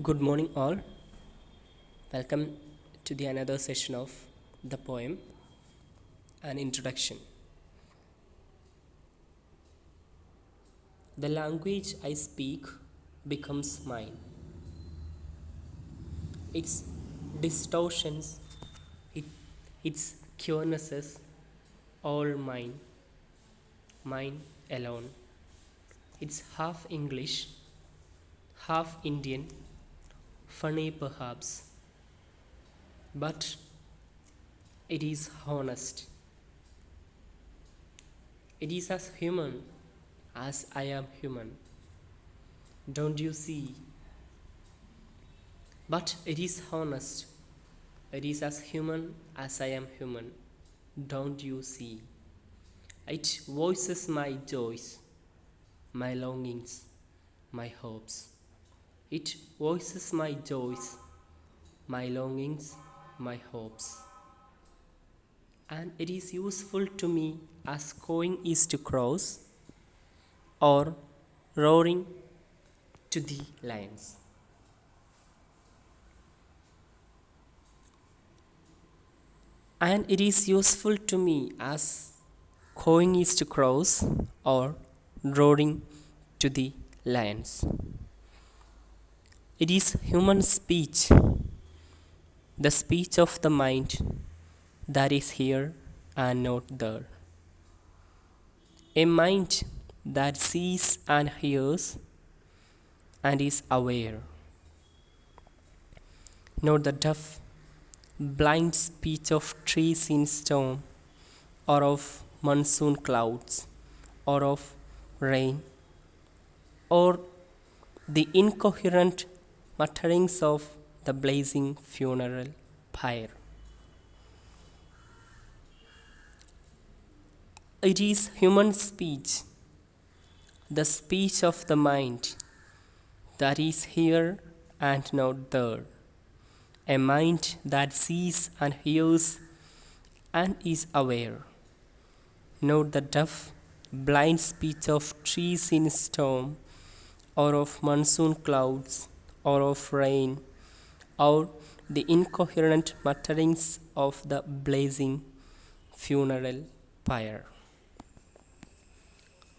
Good morning, all. Welcome to the another session of the poem, An Introduction. The language I speak becomes mine. Its distortions, its curenesses, all mine, mine alone. It's half English, half Indian, funny perhaps, but it is honest. It is as human as I am human. Don't you see? But it is honest. It is as human as I am human. Don't you see? It voices my joys, my longings, my hopes. It voices my joys, my longings, my hopes. And it is useful to me as going is to cross or roaring to the lions. And it is useful to me as going is to cross or roaring to the lions. It is human speech, the speech of the mind that is here and not there. A mind that sees and hears and is aware. Not the deaf, blind speech of trees in storm, or of monsoon clouds, or of rain, or the incoherent mutterings of the blazing funeral pyre. It is human speech, the speech of the mind that is here and not there. A mind that sees and hears and is aware. Not the deaf, blind speech of trees in storm, or of monsoon clouds, or of rain, or the incoherent mutterings of the blazing funeral pyre.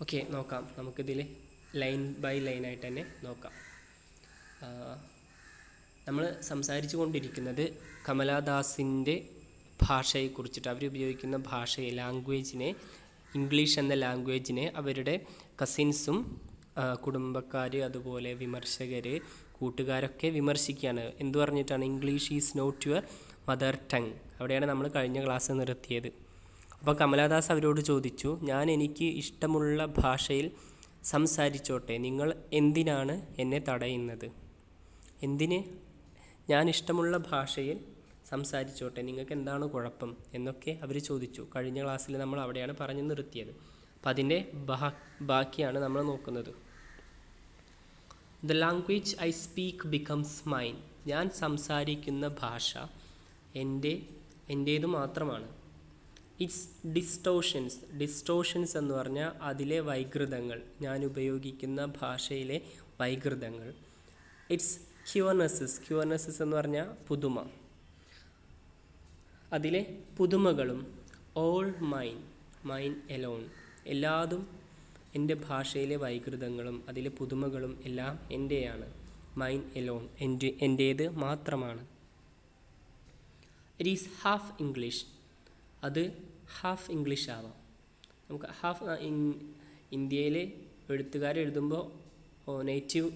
Okay, നോക്കാം. നമുക്കിതിൽ line by ലൈനായിട്ട് തന്നെ നോക്കാം. നമ്മൾ സംസാരിച്ചു കൊണ്ടിരിക്കുന്നത് കമലാദാസിൻ്റെ ഭാഷയെക്കുറിച്ചിട്ട്. അവരുപയോഗിക്കുന്ന ഭാഷയെ, ലാംഗ്വേജിനെ, English എന്ന ലാംഗ്വേജിനെ അവരുടെ കസിൻസും കുടുംബക്കാർ, അതുപോലെ വിമർശകർ, കൂട്ടുകാരൊക്കെ വിമർശിക്കുകയാണ്. എന്തു പറഞ്ഞിട്ടാണ്? English is not your mother tongue. അവിടെയാണ് നമ്മൾ കഴിഞ്ഞ ക്ലാസ് നിർത്തിയത്. അപ്പോൾ കമലാദാസ് അവരോട് ചോദിച്ചു, ഞാൻ എനിക്ക് ഇഷ്ടമുള്ള ഭാഷയിൽ സംസാരിച്ചോട്ടെ, നിങ്ങൾ എന്തിനാണ് എന്നെ തടയുന്നത്? എന്തിന്? ഞാൻ ഇഷ്ടമുള്ള ഭാഷയിൽ സംസാരിച്ചോട്ടെ, നിങ്ങൾക്ക് എന്താണ് കുഴപ്പം എന്നൊക്കെ അവർ ചോദിച്ചു. കഴിഞ്ഞ ക്ലാസ്സിൽ നമ്മൾ അവിടെയാണ് പറഞ്ഞു നിർത്തിയത്. അപ്പം അതിൻ്റെ ബാക്കിയാണ് നമ്മൾ നോക്കുന്നത്. The language I speak becomes mine. ഞാൻ സംസാരിക്കുന്ന ഭാഷ എൻ്റേത് മാത്രമാണ്. ഇറ്റ്സ് ഡിസ്റ്റോഷൻസ് എന്ന് പറഞ്ഞാൽ അതിലെ വൈകൃതങ്ങൾ, ഞാൻ ഉപയോഗിക്കുന്ന ഭാഷയിലെ വൈകൃതങ്ങൾ. ഇറ്റ്സ് ക്യൂർനെസ്സസ് എന്ന് പറഞ്ഞാൽ പുതുമ, അതിലെ പുതുമകളും. ഓൾ മൈൻ എലോൺ, എല്ലാതും എൻ്റെ ഭാഷയിലെ വൈകൃതങ്ങളും അതിലെ പുതുമകളും എല്ലാം എൻ്റെയാണ്. മൈൻ എലോൺ, എൻ്റേത് മാത്രമാണ്. ഇറ്റ് ഈസ് ഹാഫ് ഇംഗ്ലീഷ്, അത് ഹാഫ് ഇംഗ്ലീഷ് ആവാം. നമുക്ക് ഹാഫ് ഇന്ത്യയിൽ എഴുത്തുകാർ എഴുതുമ്പോൾ നേറ്റീവ്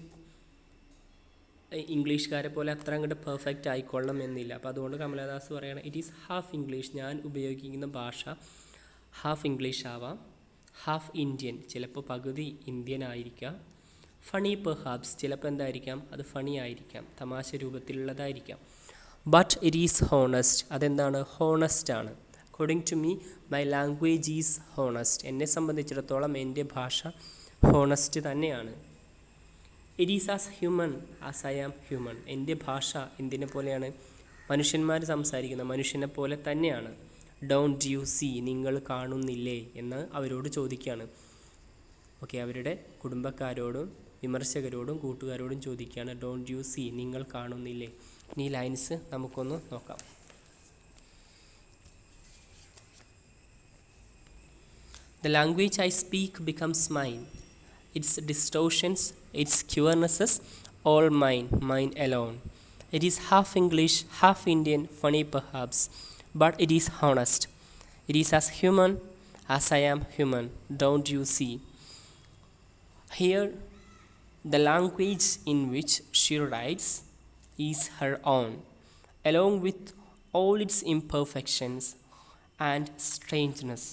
ഇംഗ്ലീഷുകാരെ പോലെ അത്ര അങ്ങോട്ട് പെർഫെക്റ്റ് ആയിക്കൊള്ളണം എന്നില്ല. അപ്പോൾ അതുകൊണ്ട് കമലാദാസ് പറയുകയാണ്, ഇറ്റ് ഈസ് ഹാഫ് ഇംഗ്ലീഷ്, ഞാൻ ഉപയോഗിക്കുന്ന ഭാഷ ഹാഫ് ഇംഗ്ലീഷ് ആവാം. ഹാഫ് ഇന്ത്യൻ, ചിലപ്പോൾ പകുതി ഇന്ത്യൻ ആയിരിക്കാം. ഫണി പെർഹാപ്സ്, ചിലപ്പോൾ എന്തായിരിക്കാം, അത് ഫണി ആയിരിക്കാം, തമാശ രൂപത്തിലുള്ളതായിരിക്കാം. ബട്ട് ഇറ്റ് ഈസ് ഹോണസ്റ്റ്, അതെന്താണ്? ഹോണസ്റ്റ് ആണ്. According to me my language is honest, എന്നെ സംബന്ധിച്ചിടത്തോളം എൻ്റെ ഭാഷ ഹോണസ്റ്റ് തന്നെയാണ്. It is as human as I am human, എൻ്റെ ഭാഷ എന്തിനെ പോലെയാണ്? മനുഷ്യന്മാർ സംസാരിക്കുന്ന മനുഷ്യനെ പോലെ തന്നെയാണ്. ഡോണ്ട് യു സീ, നിങ്ങൾ കാണുന്നില്ലേ എന്ന് അവരോട് ചോദിക്കുകയാണ്. ഓക്കെ, അവരുടെ കുടുംബക്കാരോടും വിമർശകരോടും കൂട്ടുകാരോടും ചോദിക്കുകയാണ്, ഡോണ്ട് യു സീ, നിങ്ങൾ കാണുന്നില്ലേ? ഈ ലൈൻസ് നമുക്കൊന്ന് നോക്കാം. The language I speak becomes mine. Its distortions, its curenesses, all mine, mine alone. It is half English, half Indian, funny perhaps, but it is honest. It is as human as I am human, don't you see? Here, the language in which she writes is her own, along with all its imperfections and strangeness.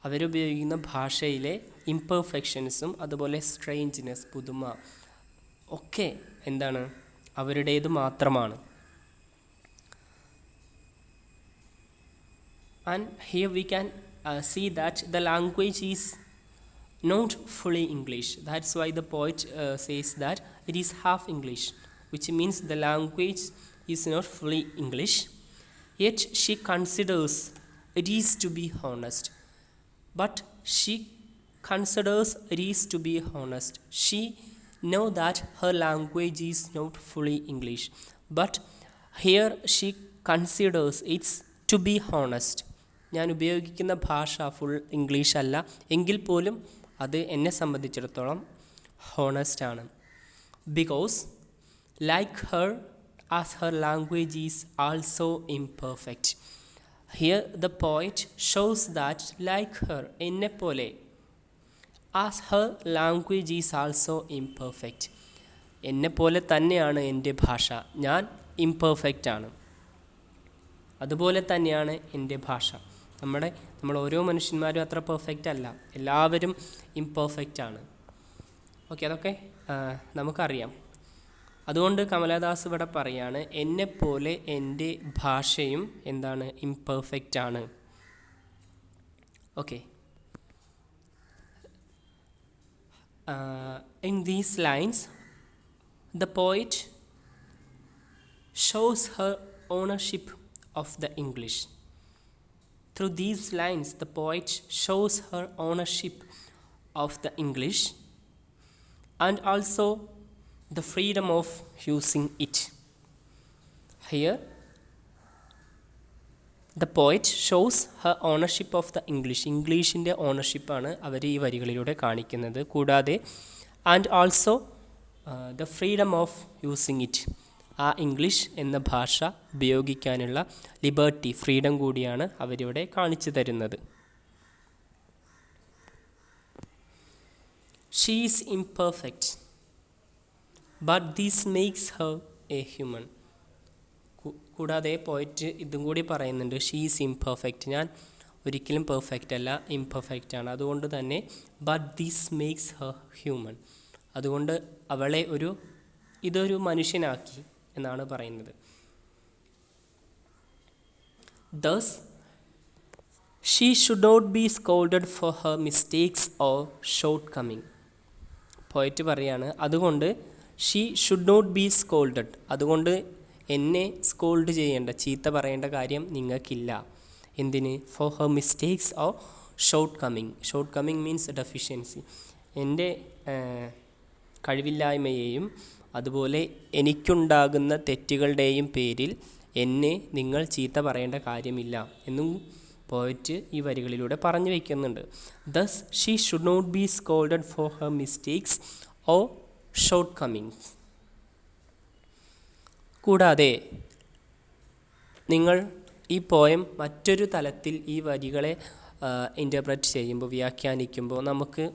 അവരുപയോഗിക്കുന്ന ഭാഷയിലെ ഇംപെർഫെക്ഷൻസും അതുപോലെ സ്ട്രേഞ്ച്നെസ്, പുതുമ ഒക്കെ എന്താണ്? അവരുടേത് മാത്രമാണ്. And here we can see that the language is not fully English. That's why the poet says that it is half English, which means the language is not fully English. Yet she considers it is to be honest. But she considers it is to be honest. She know that her language is not fully English. But here she considers it's to be honest. ഞാൻ ഉപയോഗിക്കുന്ന ഭാഷ full English അല്ല, എങ്കിൽ പോലും അത് എന്നെ സംബന്ധിച്ചിടത്തോളം honest ആണ്. Because like her as Har language is also imperfect. Here the poet shows that like her, എന്നെപ്പോലെ, as her language is also imperfect. എന്നെപ്പോലെ തന്നെയാണ് എൻ്റെ ഭാഷ, ഞാൻ ഇംപെർഫെക്റ്റ് ആണ്. അതുപോലെ തന്നെയാണ് എൻ്റെ ഭാഷ. നമ്മൾ ഓരോ മനുഷ്യന്മാരും അത്ര പെർഫെക്റ്റ് അല്ല, എല്ലാവരും ഇംപെർഫെക്റ്റ് ആണ്. ഓക്കെ, അതൊക്കെ നമുക്കറിയാം. അതുകൊണ്ട് കമലാദാസ് ഇവിടെ പറയാണ്, എന്നെപ്പോലെ എൻ്റെ ഭാഷയും എന്താണ്? ഇംപെർഫെക്റ്റ് ആണ്. Okay, in these lines the poet shows her ownership of the English. Through these lines the poet shows her ownership of the English and also the freedom of using it. Here the poet shows her ownership of the English. ഇംഗ്ലീഷിൻ്റെ ഓണർഷിപ്പാണ് അവർ ഈ വരികളിലൂടെ കാണിക്കുന്നത്. കൂടാതെ and also the freedom of using it, ആ English എന്ന ഭാഷ ഉപയോഗിക്കാനുള്ള liberty, freedom കൂടിയാണ് അവരിവിടെ കാണിച്ചു തരുന്നത്. She is imperfect but this makes Har A human. കൂടാതെ പോയിറ്റ് ഇതും കൂടി പറയുന്നുണ്ട്, ഷീ ഈസ് ഇംപെർഫെക്റ്റ്, ഞാൻ ഒരിക്കലും പെർഫെക്റ്റ് അല്ല, ഇംപെർഫെക്റ്റ് ആണ്. അതുകൊണ്ട് തന്നെ but this makes Har human, അതുകൊണ്ട് അവളെ ഇതൊരു മനുഷ്യനാക്കി എന്നാണ് പറയുന്നത്. Thus, she should not be scolded for her mistakes or shortcoming. Poet പറയാണ്, അതുകൊണ്ട് she should not be scolded, അതുകൊണ്ട് എന്നെ സ്കോൾഡ് ചെയ്യേണ്ട, ചീത്ത പറയേണ്ട കാര്യം നിങ്ങൾക്കില്ല. എന്തിന്? For her mistakes or shortcoming. Shortcoming means deficiency. എൻ്റെ കഴിവില്ലായ്മയെയും അതുപോലെ എനിക്കുണ്ടാകുന്ന തെറ്റുകളുടെയും പേരിൽ എന്നെ നിങ്ങൾ ചീത്ത പറയേണ്ട കാര്യമില്ല എന്നും പോയിറ്റ് ഈ വരികളിലൂടെ പറഞ്ഞു വയ്ക്കുന്നുണ്ട്. Thus she should not be scolded for her mistakes or shortcomings. കൂടാതെ നിങ്ങൾ ഈ പോയം മറ്റൊരു തലത്തിൽ ഈ വരികളെ ഇൻ്റർപ്രറ്റ് ചെയ്യുമ്പോൾ, വ്യാഖ്യാനിക്കുമ്പോൾ നമുക്ക്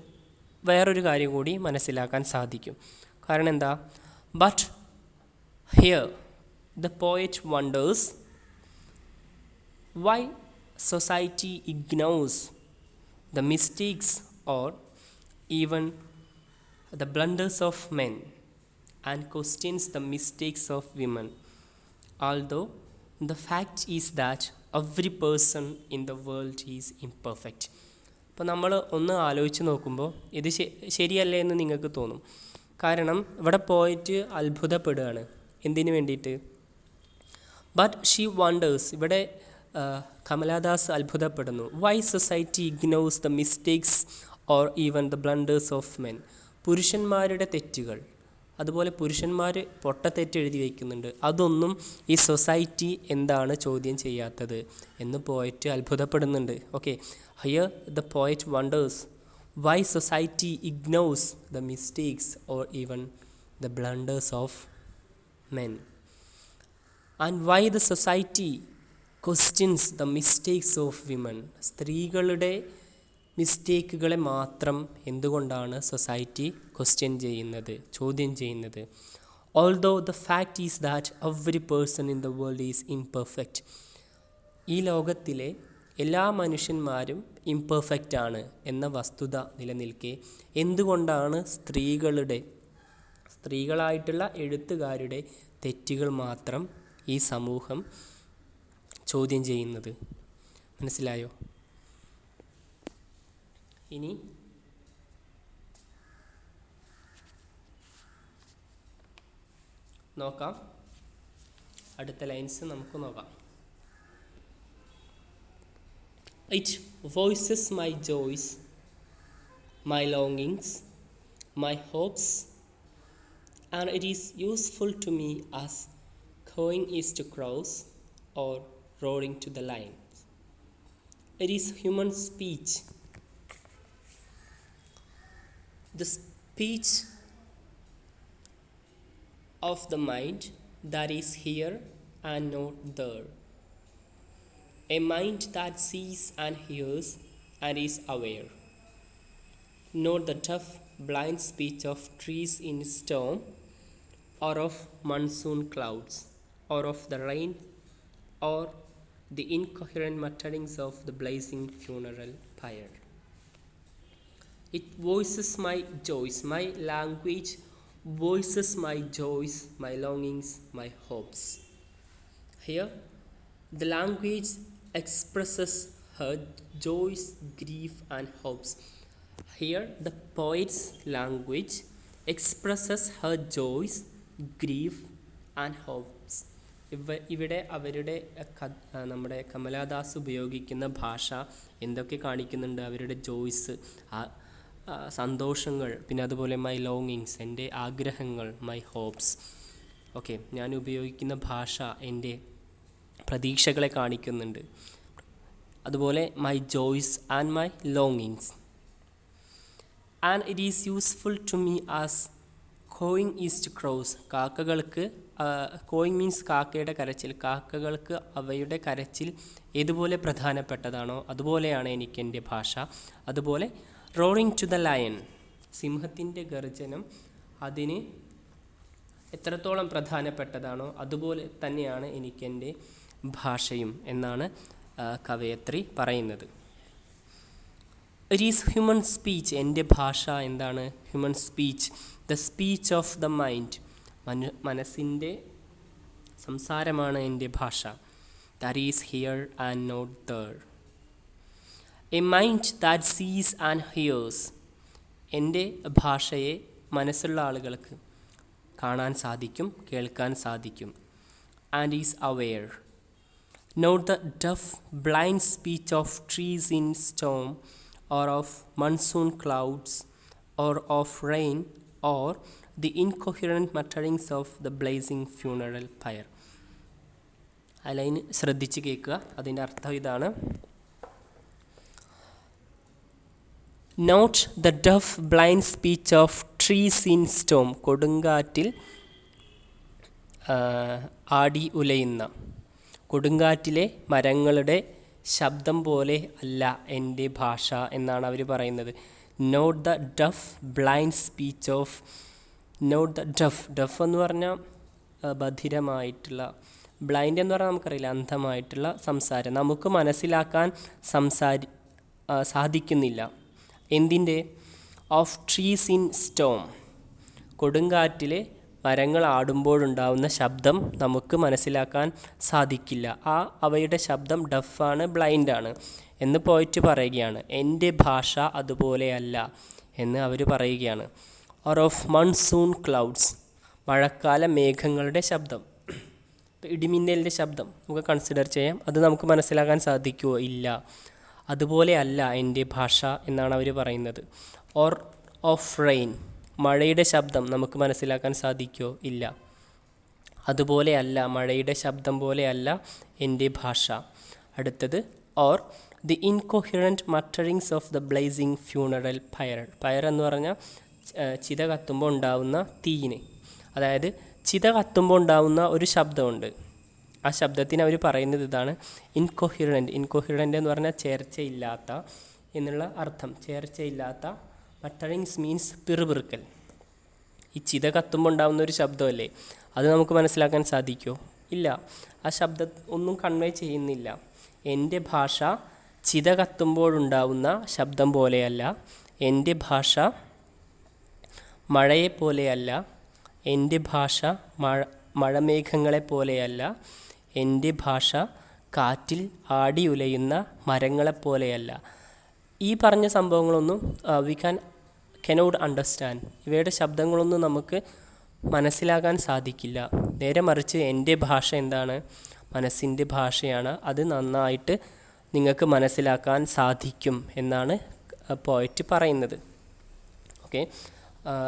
വേറൊരു കാര്യം കൂടി മനസ്സിലാക്കാൻ സാധിക്കും. കാരണം എന്താ? But here the poet wonders why society ignores the mistakes or even the blunders of men and questions the mistakes of women, although the fact is that every person in the world is imperfect. അപ്പോൾ നമ്മൾ ഒന്ന് ആലോചിച്ച് നോക്കുമ്പോൾ ഇത് ശരിയല്ലേ എന്ന് നിങ്ങൾക്ക് തോന്നും. കാരണം ഇവിടെ പോയിട്ട് അത്ഭുതപ്പെടുകയാണ്. എന്തിനു വേണ്ടിയിട്ട്? ബട്ട് ഷീ വണ്ടേഴ്സ്, ഇവിടെ കമലാദാസ് അത്ഭുതപ്പെടുന്നു. Why society ignores the mistakes or even the blunders of men. പുരുഷന്മാരുടെ തെറ്റുകൾ, അതുപോലെ പുരുഷന്മാർ പൊട്ടത്തെറ്റ് എഴുതി വയ്ക്കുന്നുണ്ട്, അതൊന്നും ഈ സൊസൈറ്റി എന്താണ് ചോദ്യം ചെയ്യാത്തത് എന്ന് പോയറ്റ് അത്ഭുതപ്പെടുന്നുണ്ട്. Okay, here the poet wonders why society ignores the mistakes or even the blunders of men, and why the society questions the mistakes of women. സ്ത്രീകളുടെ മിസ്റ്റേക്കുകളെ മാത്രം എന്തുകൊണ്ടാണ് സൊസൈറ്റി ക്വസ്റ്റ്യൻ ചെയ്യുന്നത്, ചോദ്യം ചെയ്യുന്നത്? although the fact is that every person in the world is imperfect. ഈ ലോകത്തിലെ എല്ലാ മനുഷ്യന്മാരും imperfect ആണ് എന്ന വസ്തുത നിലനിൽക്കെ എന്തുകൊണ്ടാണ് സ്ത്രീകളായിട്ടുള്ള എഴുത്തുകാരുടെ തെറ്റുകൾ മാത്രം ഈ സമൂഹം ചോദ്യം ചെയ്യുന്നത്? മനസ്സിലായോ? ഇനി നോക്കാം, അടുത്ത ലൈൻസ് നമുക്ക് നോക്കാം. It voices my joys, my longings, my hopes, and it is useful to me as going is to crows or roaring to the lion. It is human speech, the speech of the mind that is here and not there. A mind that sees and hears and is aware. Not the tough, blind speech of trees in storm, or of monsoon clouds, or of the rain, or the incoherent mutterings of the blazing funeral pyre. It voices my joys, my language voices my joys, my longings, my hopes. Here, the language expresses her joys, grief, and hopes. Here, the poet's language expresses her joys, grief, and hopes. ഇവിടെ അവരുടെ നമ്മുടെ കമലാദാസ് ഉപയോഗിക്കുന്ന ഭാഷ എന്തൊക്കെ കാണിക്കുന്നുണ്ട്? അവരുടെ ജോയ്സ്, സന്തോഷങ്ങൾ, പിന്നെ അതുപോലെ മൈ ലോങ്ങിങ്സ്, എൻ്റെ ആഗ്രഹങ്ങൾ, മൈ ഹോപ്സ്. ഓക്കെ, ഞാൻ ഉപയോഗിക്കുന്ന ഭാഷ എൻ്റെ പ്രതീക്ഷകളെ കാണിക്കുന്നുണ്ട്. അതുപോലെ my joys and my longings. And it is useful to me as cawing is to crows. കാക്കകൾക്ക്, കോയിങ് മീൻസ് കാക്കയുടെ കരച്ചിൽ, കാക്കകൾക്ക് അവയുടെ കരച്ചിൽ ഏതുപോലെ പ്രധാനപ്പെട്ടതാണോ അതുപോലെയാണ് എനിക്ക് എൻ്റെ ഭാഷ. അതുപോലെ റോറിങ് ടു ദ ലയൺ, സിംഹത്തിൻ്റെ ഗർജനം അതിന് എത്രത്തോളം പ്രധാനപ്പെട്ടതാണോ അതുപോലെ തന്നെയാണ് എനിക്കെൻ്റെ ഭാഷയും എന്നാണ് കവയത്രി പറയുന്നത്. ഇറ്റ് ഈസ് ഹ്യൂമൻ സ്പീച്ച്, എൻ്റെ ഭാഷ എന്താണ്? Human speech, the speech of the mind, മനസ്സിൻ്റെ സംസാരമാണ് എൻ്റെ ഭാഷ. That is here and not there. A mind that sees and hears, എൻ്റെ ഭാഷയെ മനസ്സുള്ള ആളുകൾക്ക് കാണാൻ സാധിക്കും, കേൾക്കാൻ സാധിക്കും. And is aware. Not the deaf blind speech of trees in storm, or of monsoon clouds, or of rain, or the incoherent mutterings of the blazing funeral fire. ആ line ശ്രദ്ധിച്ച് കേൾക്കുക. അതിൻ്റെ അർത്ഥം ഇതാണ്: not the deaf blind speech of trees in storm, കൊടുങ്കാറ്റിൽ ആടി ഉലയുന്ന, കൊടുങ്കാറ്റിലെ മരങ്ങളുടെ ശബ്ദം പോലെ അല്ല എൻ്റെ ഭാഷ എന്നാണ് അവർ പറയുന്നത്. Not the deaf blind speech of, not the deaf, deaf എന്ന് പറഞ്ഞാൽ ബധിരമായിട്ടുള്ള, ബ്ലൈൻഡ് എന്ന് പറഞ്ഞാൽ നമുക്കറിയില്ല, അന്ധമായിട്ടുള്ള സംസാരം, നമുക്ക് മനസ്സിലാക്കാൻ സാധിക്കുന്നില്ല. എന്തിൻ്റെ? ഓഫ് ട്രീസ് ഇൻ സ്റ്റോം, കൊടുങ്കാറ്റിലെ മരങ്ങൾ ആടുമ്പോഴുണ്ടാവുന്ന ശബ്ദം നമുക്ക് മനസ്സിലാക്കാൻ സാധിക്കില്ല. അവയുടെ ശബ്ദം ഡഫാണ്, ബ്ലൈൻഡാണ് എന്ന് പോയിട്ട് പറയുകയാണ്. എൻ്റെ ഭാഷ അതുപോലെയല്ല എന്ന് അവർ പറയുകയാണ്. ഓർ ഓഫ് മൺസൂൺ ക്ലൗഡ്സ്, മഴക്കാല മേഘങ്ങളുടെ ശബ്ദം, ഇടിമിന്നലിൻ്റെ ശബ്ദം നമുക്ക് കൺസിഡർ ചെയ്യാം. അത് നമുക്ക് മനസ്സിലാക്കാൻ സാധിക്കുമോ? ഇല്ല. അതുപോലെ അല്ല എൻ്റെ ഭാഷ എന്നാണ് അവർ പറയുന്നത്. ഓർ ഓഫ് റെയിൻ, മഴയുടെ ശബ്ദം നമുക്ക് മനസ്സിലാക്കാൻ സാധിക്കുമോ? ഇല്ല. അതുപോലെയല്ല, മഴയുടെ ശബ്ദം പോലെയല്ല എൻ്റെ ഭാഷ. അടുത്തത് or the incoherent mutterings of the blazing funeral fire. Fire എന്ന് പറഞ്ഞാൽ ചിത കത്തുമ്പോൾ ഉണ്ടാവുന്ന തീയിന്, അതായത് ചിത കത്തുമ്പോൾ ഉണ്ടാവുന്ന ഒരു ശബ്ദമുണ്ട്. ആ ശബ്ദത്തിന് അവർ പറയുന്നത് ഇതാണ്, ഇൻകൊഹിറൻറ്റ്. ഇൻകൊഹിറൻറ്റ് എന്ന് പറഞ്ഞാൽ ചേർച്ചയില്ലാത്ത എന്നുള്ള അർത്ഥം. ചേർച്ചയില്ലാത്ത. മട്ടറിങ്സ് മീൻസ് പിറുപിറുക്കൽ. ഈ ചിത കത്തുമ്പോൾ ഉണ്ടാകുന്ന ഒരു ശബ്ദമല്ലേ, അത് നമുക്ക് മനസ്സിലാക്കാൻ സാധിക്കുമോ? ഇല്ല. ആ ശബ്ദം ഒന്നും കൺവേ ചെയ്യുന്നില്ല. എൻ്റെ ഭാഷ ചിത കത്തുമ്പോഴുണ്ടാവുന്ന ശബ്ദം പോലെയല്ല. എൻ്റെ ഭാഷ മഴയെപ്പോലെയല്ല. എൻ്റെ ഭാഷ മഴമേഘങ്ങളെ പോലെയല്ല. എൻ്റെ ഭാഷ കാറ്റിൽ ആടി ഉലയുന്ന മരങ്ങളെപ്പോലെയല്ല. ഈ പറഞ്ഞ സംഭവങ്ങളൊന്നും വി കനോട്ട് അണ്ടർസ്റ്റാൻഡ്. ഇവയുടെ ശബ്ദങ്ങളൊന്നും നമുക്ക് മനസ്സിലാക്കാൻ സാധിക്കില്ല. നേരെ മറിച്ച് എൻ്റെ ഭാഷ എന്താണ്? മനസ്സിൻ്റെ ഭാഷയാണ്. അത് നന്നായിട്ട് നിങ്ങൾക്ക് മനസ്സിലാക്കാൻ സാധിക്കും എന്നാണ് പോയറ്റ് പറയുന്നത്. Okay.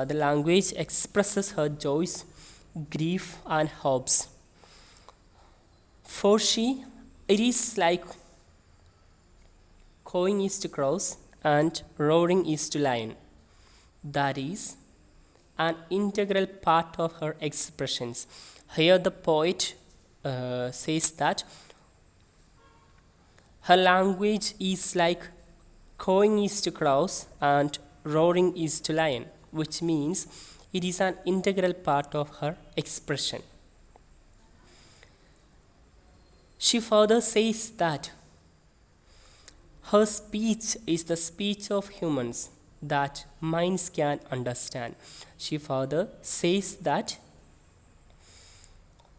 The language expresses her joys, grief and hopes. For she, it is like cawing is to crows and roaring is to lion. That is an integral part of her expressions. Here the poet says that her language is like cawing is to crows and roaring is to lion, which means it is an integral part of her expression. She further says that her speech is the speech of humans that minds can understand. She further says that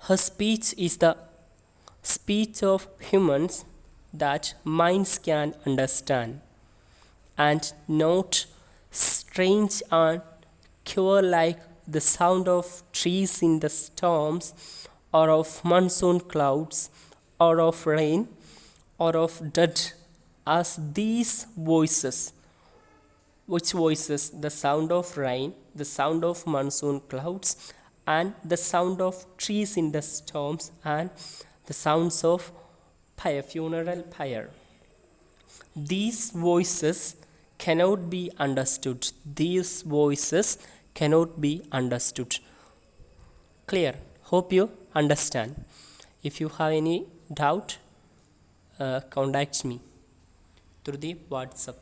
her speech is the speech of humans that minds can understand, and not strange and cure like the sound of trees in the storms, or of monsoon clouds, or of rain, or of dead, as these voices. Which voices? The sound of rain, the sound of monsoon clouds, and the sound of trees in the storms, and the sounds of pyre, funeral pyre. These voices cannot be understood. These voices cannot be understood. Clear? Hope you understand. If you have any doubt, contact me through the WhatsApp.